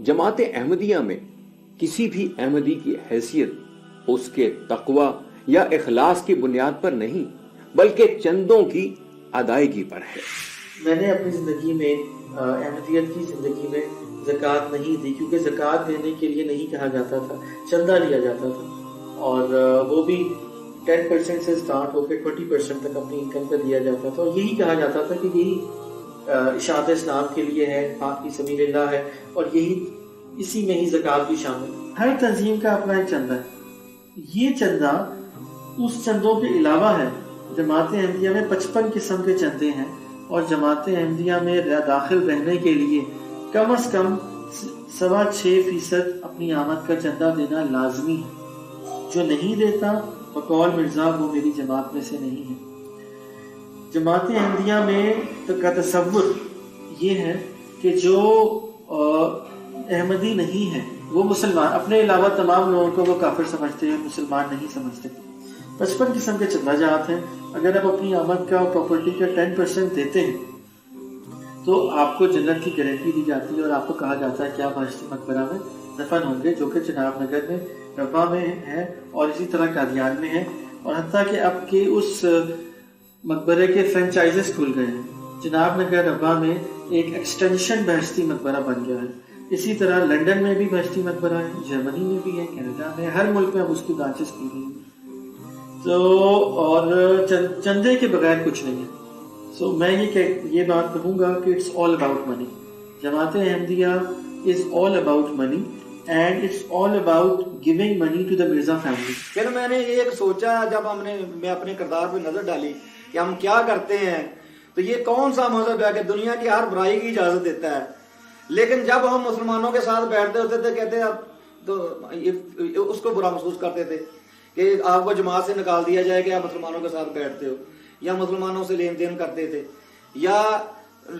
जमात अहमदिया में किसी भी अहमदी की हैसियत उसके तकवा या इखलास की बुनियाद पर नहीं बल्कि चंदों की अदायगी पर है। मैंने अपनी ज़िंदगी में अहमदियत की ज़िंदगी में ज़कात नहीं दी, क्योंकि ज़कात देने के लिए नहीं कहा जाता था, चंदा लिया जाता था, और वो भी 10% से स्टार्ट होकर 20% तक अपनी इनकम का दिया जाता था, और यही कहा जाता था कि यही इशाअत इस्लाम के लिए है, पाक की सबीलिल्लाह है, और यही इसी में ही ज़कात भी शामिल। हर तंजीम का अपना एक चंदा है। ये चंदा उस चंदों के अलावा है। जमात अहमदिया में 55 किस्म के चंदे हैं, और जमात अहमदिया में दाखिल रहने के लिए कम अज कम 6.25% अपनी आमद का चंदा देना लाजमी है। जो नहीं देता बकौल मिर्जा वो मेरी जमात में से नहीं है। जमात अहमदिया में तो का तसव्वुर ये है कि जो अहमदी नहीं है वो मुसलमान, अपने अलावा तमाम लोगों को वो काफिर समझते हैं, मुसलमान नहीं समझते। 55 किस्म के चंदा जात हैं। अगर आप अपनी आमद का और प्रॉपर्टी का 10% देते हैं तो आपको जन्नत की गारंटी दी जाती है, और आपको कहा जाता है कि आप बहश्ती मकबरा में दफन होंगे, जो कि चिनाब नगर में, रब्बा में है, और इसी तरह कादियान में है, और हत्ता कि आपके उस मकबरे के फ्रेंचाइजेस खुल गए हैं। चिनाब नगर रब्बा में एक एक्सटेंशन बहश्ती मकबरा बन गया है। इसी तरह लंदन में भी बहश्ती मकबरा है, जर्मनी में भी है, कनाडा में, हर मुल्क में अब उसकी ब्रांचेस खुल गई हैं। तो और चंदे के बगैर कुछ नहीं है। सो मैं ये बात कहूँगा कि it's all about money. Jamaat Ahmadiyya is all about money, and it's all about giving money to the Mirza family. फिर मैंने एक सोचा, जब मैं अपने किरदार पे नजर डाली कि हम क्या करते हैं, तो ये कौन सा मजहब है कि दुनिया की हर बुराई की इजाजत देता है, लेकिन जब हम मुसलमानों के साथ बैठते होते थे कहते आप तो उसको बुरा महसूस करते थे कि आपको जमात से निकाल दिया जाए कि आप मुसलमानों के साथ बैठते हो, या मुसलमानों से लेन देन करते थे, या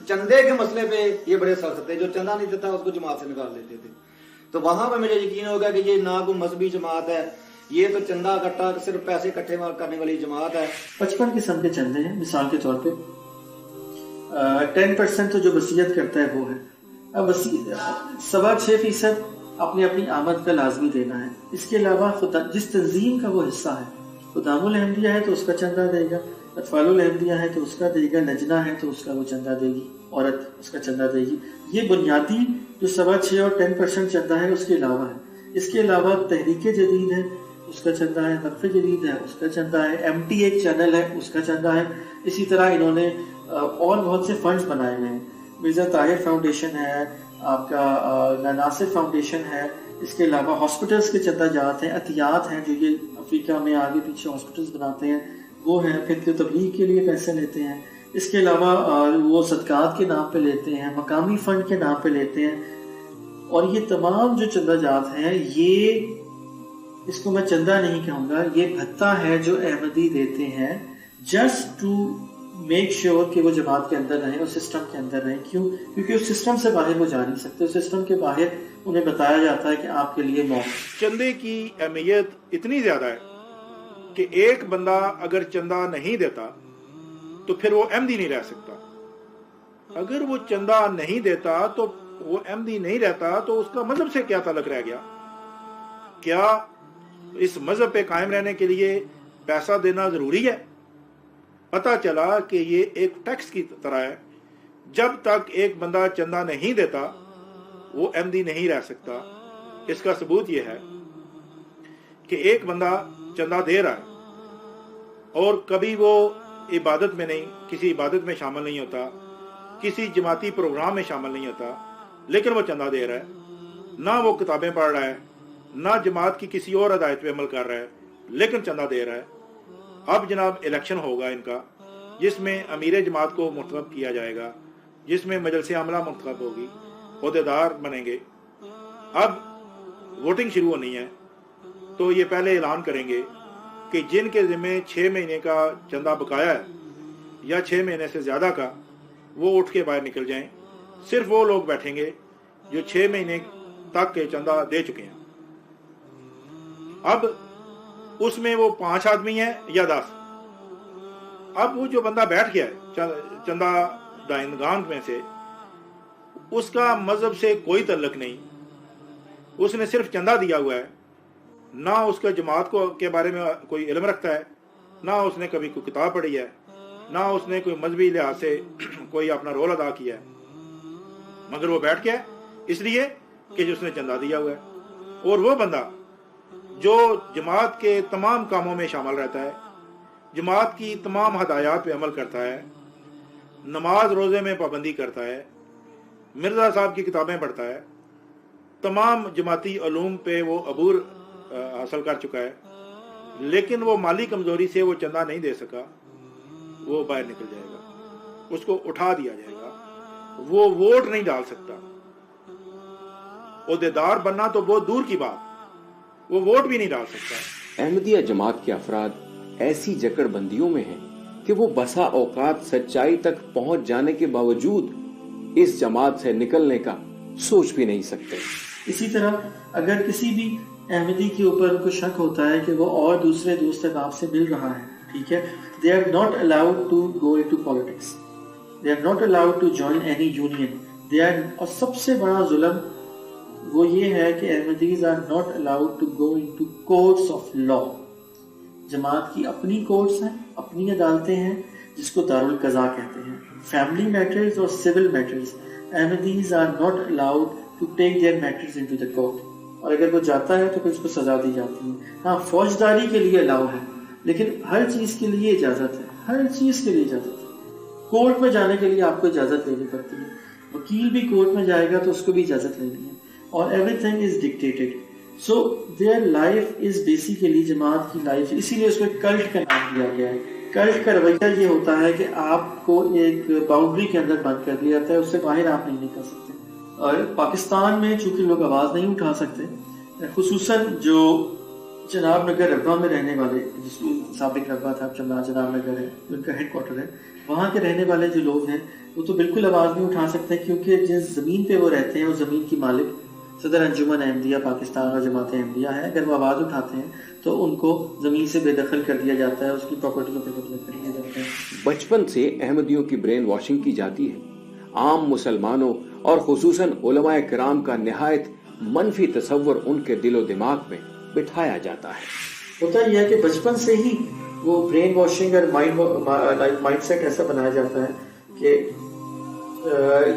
चंदे के मसले पे ये बड़े सख्त थे, जो चंदा नहीं देता उसको जमात से निकाल देते थे। तो वहां पर मुझे यकीन होगा कि ये ना कोई मजहबी जमात है, ये तो चंदा इकट्ठा सिर्फ पैसे इकट्ठे करने वाली जमात है। 55 किस्म के चंदे हैं। मिसाल के तौर पे 10% तो जो वसीयत करता है वो है। अब 6.25% अपनी अपनी आमद का लाजमी देना है। इसके अलावा जिस तंजीम का वो हिस्सा है, खुदामुल अहमदिया है तो उसका चंदा देगा, अतफालुल अहमदिया है तो उसका देगा, नजना है तो उसका वो चंदा देगी, औरत उसका चंदा देगी। ये बुनियादी जो 6.25 और 10% चंदा है उसके अलावा है। इसके अलावा तहरीक जदीद है उसका चंदा है, वक्फ जदीद है उसका चंदा है, MT एक चैनल है उसका चंदा है। इसी तरह इन्होंने और बहुत से फंड्स बनाए हुए हैं। मिर्जा ताहिर फाउंडेशन है, आपका नासिर फाउंडेशन है, इसके अलावा हॉस्पिटल्स के चंदा जात हैं, अतियात हैं जो ये अफ्रीका में आगे पीछे हॉस्पिटल्स बनाते हैं वो हैं, फिर तबलीग के लिए पैसे लेते हैं। इसके अलावा वो सदकात के नाम पे लेते हैं, मकामी फंड के नाम पे लेते हैं। और ये तमाम जो चंदा जात हैं, ये इसको मैं चंदा नहीं कहूँगा, ये भत्ता है जो अहमदी देते हैं जस्ट टू मेक श्योर कि वो जमात के अंदर रहें, उस सिस्टम के अंदर रहें। क्यों? क्योंकि उस सिस्टम से बाहर वो जा नहीं सकते। उस सिस्टम के बाहर उन्हें बताया जाता है कि आपके लिए मौत। चंदे की अहमियत इतनी ज्यादा है कि एक बंदा अगर चंदा नहीं देता तो फिर वो अहमदी नहीं रह सकता। अगर वो चंदा नहीं देता तो वो अहमदी नहीं रहता, तो उसका मजहब से क्या ताल्लुक रह गया? क्या इस मजहब पे कायम रहने के लिए पैसा देना जरूरी है? पता चला कि ये एक टैक्स की तरह है। जब तक एक बंदा चंदा नहीं देता वो अहमदी नहीं रह सकता। इसका सबूत यह है कि एक बंदा चंदा दे रहा है और कभी वो इबादत में नहीं, किसी इबादत में शामिल नहीं होता, किसी जमाती प्रोग्राम में शामिल नहीं होता, लेकिन वो चंदा दे रहा है। ना वो किताबें पढ़ रहा है, ना जमात की किसी और हदायत पे अमल कर रहा है, लेकिन चंदा दे रहा है। अब जनाब इलेक्शन होगा इनका, जिसमें अमीर जमात को मुंतखब किया जाएगा, जिसमें मजलिस आमला मुंतखब होगी, ओहदेदार बनेंगे। अब वोटिंग शुरू होनी है तो ये पहले ऐलान करेंगे कि जिनके जिम्मे 6 महीने का चंदा बकाया है या 6 महीने से ज्यादा का, वो उठ के बाहर निकल जाएं। सिर्फ वो लोग बैठेंगे जो 6 महीने तक के चंदा दे चुके हैं। अब उसमें वो 5 आदमी हैं या 10। अब वो जो बंदा बैठ गया है चंदा दाइंदगान में से, उसका मजहब से कोई तल्लुक नहीं, اس نے صرف چندہ دیا ہوا ہے، نہ اس کا جماعت کو کے بارے میں کوئی علم رکھتا ہے، نہ اس نے کبھی کوئی کتاب پڑھی ہے، نہ اس نے کوئی مذہبی لحاظ سے کوئی اپنا رول ادا کیا ہے، مگر وہ بیٹھ گیا اس لیے کہ اس نے چندہ دیا ہوا ہے۔ اور وہ بندہ جو جماعت کے تمام کاموں میں شامل رہتا ہے، جماعت کی تمام ہدایات پہ عمل کرتا ہے، نماز روزے میں پابندی کرتا ہے، مرزا صاحب کی کتابیں پڑھتا ہے، تمام جماعتی علوم پہ وہ عبور حاصل کر چکا ہے، لیکن وہ مالی کمزوری سے وہ چندہ نہیں دے سکا، وہ باہر نکل جائے گا، اس کو اٹھا دیا جائے گا۔ وہ ووٹ نہیں ڈال سکتا، عہدیدار بننا تو بہت دور کی بات، وہ ووٹ بھی نہیں ڈال سکتا۔ احمدیہ جماعت کے افراد ایسی جکڑ بندیوں میں ہیں کہ وہ بسا اوقات سچائی تک پہنچ جانے کے باوجود اس جماعت سے نکلنے کا سوچ بھی نہیں سکتے۔ اسی طرح اگر کسی بھی احمدی کے اوپر کو شک ہوتا ہے کہ وہ اور دوسرے دوست آپ سے مل رہا ہے، ٹھیک ہے، they are not allowed to go into politics, they are not allowed to join any union, they are، اور سب سے بڑا ظلم وہ یہ ہے کہ Ahmadis are not allowed to go into courts of law۔ جماعت کی اپنی کورٹس ہیں، اپنی عدالتیں ہیں جس کو دارالقضاء کہتے ہیں۔ فیملی میٹرز اور civil matters, Ahmadis are not allowed to take their matters into the court, اور اگر وہ جاتا ہے تو پھر اس کو سزا دی جاتی ہے۔ ہاں، فوجداری کے لیے الاؤ ہے، لیکن ہر چیز کے لیے اجازت ہے، ہر چیز کے لیے اجازت ہے۔ کورٹ میں جانے کے لیے آپ کو اجازت لینی پڑتی ہے، وکیل بھی کورٹ میں جائے گا تو اس کو بھی اجازت لینی ہے، اور everything is dictated. So their life is basically Jamaat کی لائف، اسی لیے اس کو کلٹ کا نام دیا گیا ہے۔ کلٹ کا رویہ یہ ہوتا ہے کہ آپ کو ایک باؤنڈری کے اندر بند کر دیا جاتا ہے، اس سے باہر آپ نہیں نکل سکتے۔ اور پاکستان میں چونکہ لوگ آواز نہیں اٹھا سکتے، خصوصاً جو جناب نگر ربوہ میں رہنے والے، جس کو سابق ربوہ تھا، جناب نگر ہے، ان کا ہیڈ کوارٹر ہے، وہاں کے رہنے والے جو لوگ ہیں وہ تو بالکل آواز نہیں اٹھا سکتے، کیونکہ جس زمین پہ وہ رہتے ہیں وہ زمین کی مالک صدر انجمن احمدیہ پاکستان اور جماعت احمدیہ ہے۔ اگر وہ آواز اٹھاتے ہیں تو ان کو زمین سے بے دخل کر دیا جاتا ہے، اس کی پراپرٹیوں پہ قبضہ کر لیا جاتا ہے۔ بچپن سے احمدیوں کی برین واشنگ کی جاتی ہے، عام مسلمانوں اور خصوصاً علماء کرام کا نہایت منفی تصور ان کے دل و دماغ میں بٹھایا جاتا ہے۔ ہوتا یہ ہے کہ بچپن سے ہی وہ برین واشنگ اور مائنڈ سیٹ ایسا بنایا جاتا ہے کہ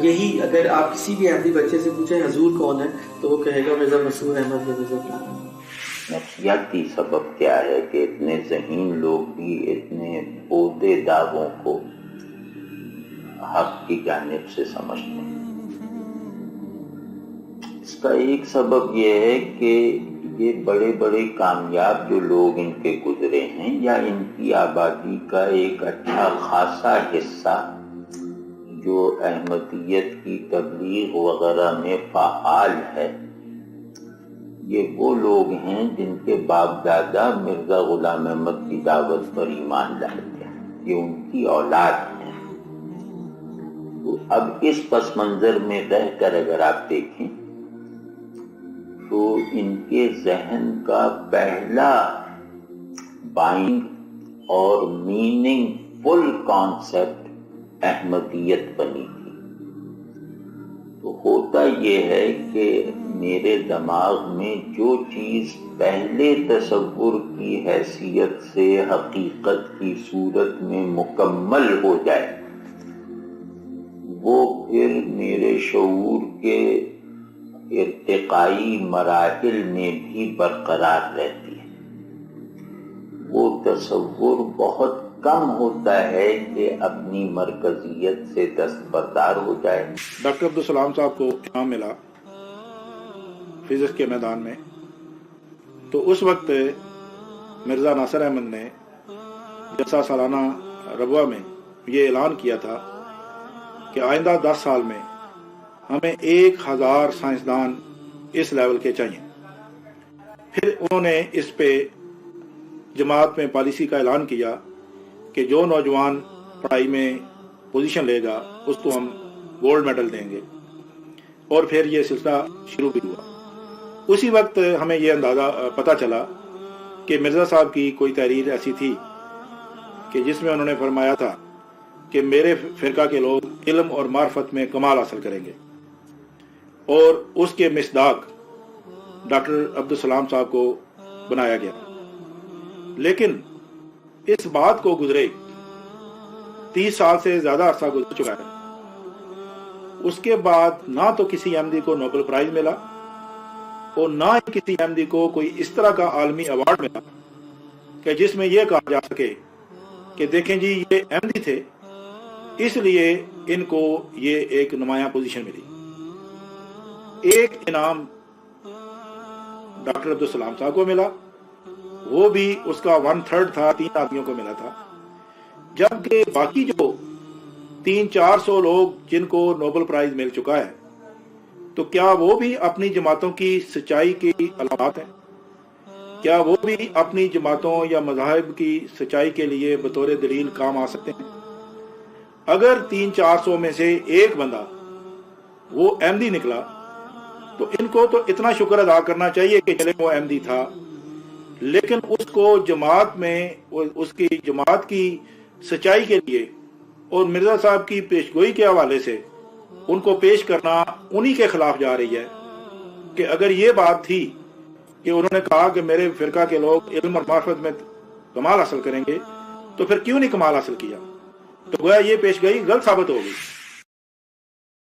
یہی، اگر آپ کسی بھی احمدی بچے سے پوچھیں حضور کون ہے تو وہ کہے گا مرزا مسرور احمد یا مرزا فلاں۔ نفسیاتی سبب کیا ہے کہ اتنے ذہین لوگ بھی اتنے عہدے دعووں کو حق کی جانب سے سمجھتے ہیں؟ اس کا ایک سبب یہ ہے کہ یہ بڑے بڑے کامیاب جو لوگ ان کے گزرے ہیں، یا ان کی آبادی کا ایک اچھا خاصا حصہ جو احمدیت کی تبلیغ وغیرہ میں فعال ہے، یہ وہ لوگ ہیں جن کے باپ دادا مرزا غلام احمد کی دعوت پر ایمان لائے تھے، یہ ان کی اولاد ہے۔ تو اب اس پس منظر میں رہ کر اگر آپ دیکھیں تو ان کے ذہن کا پہلا بائنگ اور میننگ فل کانسیپٹ احمدیت بنی تھی۔ تو ہوتا یہ ہے کہ میرے دماغ میں جو چیز پہلے تصور کی حیثیت سے حقیقت کی صورت میں مکمل ہو جائے، وہ پھر میرے شعور کے ارتقائی مراحل میں بھی برقرار رہتی ہے۔ وہ تصور بہت کم ہوتا ہے کہ اپنی مرکزیت سے دستبردار ہو جائے۔ ڈاکٹر عبدالسلام صاحب کو انعام ملا فزکس کے میدان میں، تو اس وقت مرزا ناصر احمد نے جلسہ سالانہ ربوہ میں یہ اعلان کیا تھا کہ آئندہ 10 سال میں ہمیں 1000 سائنسدان اس لیول کے چاہیے۔ پھر انہوں نے اس پہ جماعت میں پالیسی کا اعلان کیا کہ جو نوجوان پڑھائی میں پوزیشن لے گا اس کو ہم گولڈ میڈل دیں گے، اور پھر یہ سلسلہ شروع بھی ہوا۔ اسی وقت ہمیں یہ اندازہ پتہ چلا کہ مرزا صاحب کی کوئی تحریر ایسی تھی کہ جس میں انہوں نے فرمایا تھا کہ میرے فرقہ کے لوگ علم اور معرفت میں کمال حاصل کریں گے، اور اس کے مصداق डॉक्टर अब्दुल सलाम साहब को बनाया गया, लेकिन इस बात को गुजरे 30 साल से ज्यादा अरसा गुजर चुका है, उसके बाद ना तो किसी अहमदी को नोबेल प्राइज मिला और ना ही किसी अहमदी को कोई इस तरह का आलमी अवार्ड मिला कि जिसमें यह कहा जा सके कि देखें जी ये अहमदी थे इसलिए इनको ये एक नुमाया पोजीशन मिली। एक इनाम डॉक्टर अब्दुल सलाम साहब को मिला, वो भी उसका 1/3 था, 3 आदमियों को मिला था, जबकि बाकी जो 300-400 लोग जिनको नोबेल प्राइज मिल चुका है, तो क्या वो भी अपनी जमातों की सच्चाई की अलामत है? क्या वो भी अपनी जमातों या मज़ाहिब की सच्चाई के लिए बतौर दलील काम आ सकते हैं? अगर 300-400 में से एक बंदा वो अहमदी निकला तो इनको तो इतना शुक्र अदा करना चाहिए कि चले वो अहमदी था, लेकिन उसको जमात में उसकी जमात की सच्चाई के लिए और मिर्जा साहब की पेशगोई के हवाले से उनको पेश करना उन्हीं के खिलाफ जा रही है। कि अगर ये बात थी कि उन्होंने कहा कि मेरे फिरका के लोग इल्म और मार्फत में कमाल हासिल करेंगे, तो फिर क्यों नहीं कमाल हासिल किया? तो गोया ये पेशगोई गलत साबित होगी।